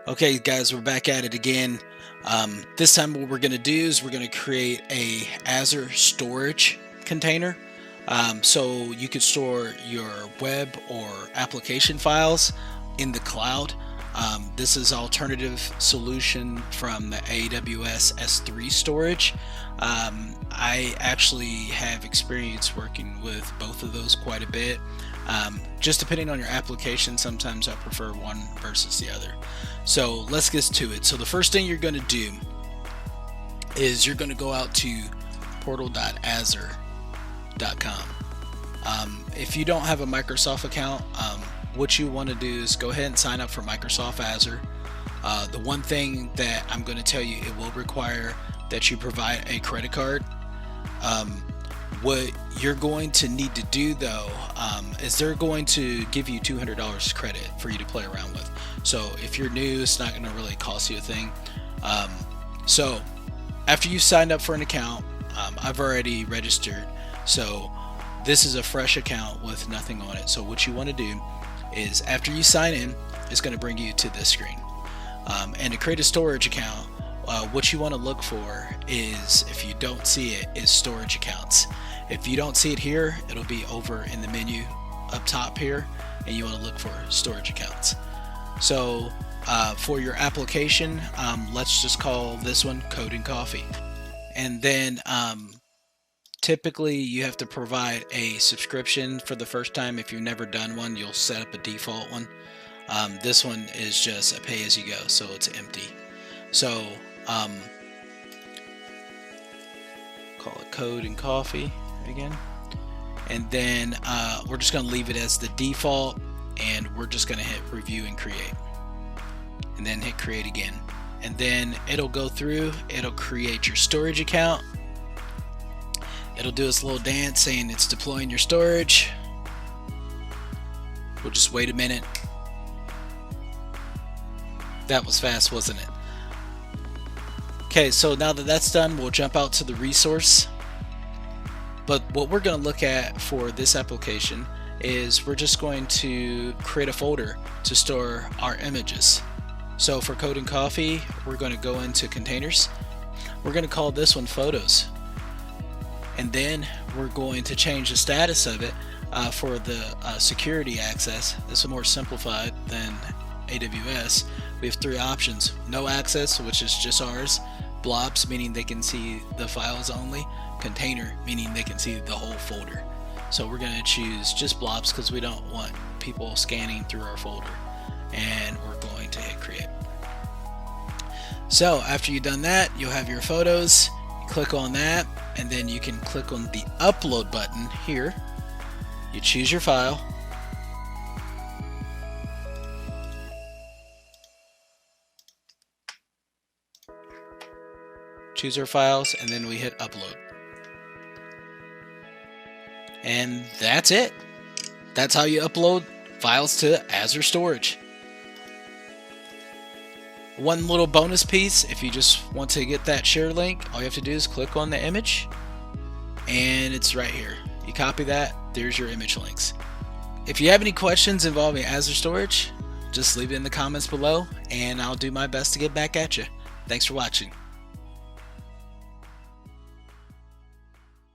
Okay, guys, we're back at it again. This time, what we're going to do is we're going to create a Azure Storage container, so you could store your web or application files in the cloud. This is alternative solution from the AWS S3 storage. I actually have experience working with both of those quite a bit. Just depending on your application, sometimes I prefer one versus the other. So let's get to it. So the first thing you're going to do is you're going to go out to portal.azure.com. If you don't have a Microsoft account, what you want to do is go ahead and sign up for Microsoft Azure. The one thing that I'm going to tell you, it will require that you provide a credit card. What you're going to need to do though is they're going to give you $200 credit for you to play around with. So if you're new, it's not going to really cost you a thing. So after you signed up for an account, I've already registered, so this is a fresh account with nothing on it. So what you want to do is after you sign in, it's going to bring you to this screen, and to create a storage account, what you want to look for is, if you don't see it, is storage accounts. If you don't see it here, it'll be over in the menu up top here, and you want to look for storage accounts. So for your application, let's just call this one Code and Coffee. And then typically you have to provide a subscription for the first time. If you've never done one, you'll set up a default one. This one is just a pay-as-you-go, so it's empty. So call it Code and Coffee again, and then we're just going to leave it as the default, and we're just going to hit review and create, and then hit create again, and then it'll go through, it'll create your storage account, it'll do its little dance saying it's deploying your storage. We'll just wait a minute. That was fast, wasn't it? Okay, so now that that's done, we'll jump out to the resource. But what we're going to look at for this application is we're just going to create a folder to store our images. So for Code and Coffee, we're going to go into containers. We're going to call this one Photos. And then we're going to change the status of it for the security access. This is more simplified than AWS. We have three options: no access, which is just ours; blobs, meaning they can see the files only; container, meaning they can see the whole folder. So we're going to choose just blobs because we don't want people scanning through our folder, and we're going to hit create. So after you've done that, you'll have your photos. You click on that, and then you can click on the upload button here. You choose your file, choose our files, and then we hit upload. And that's it. That's how you upload files to Azure Storage. One little bonus piece, if you just want to get that share link, all you have to do is click on the image, and it's right here. You copy that, there's your image links. If you have any questions involving Azure Storage, just leave it in the comments below, and I'll do my best to get back at you. Thanks for watching.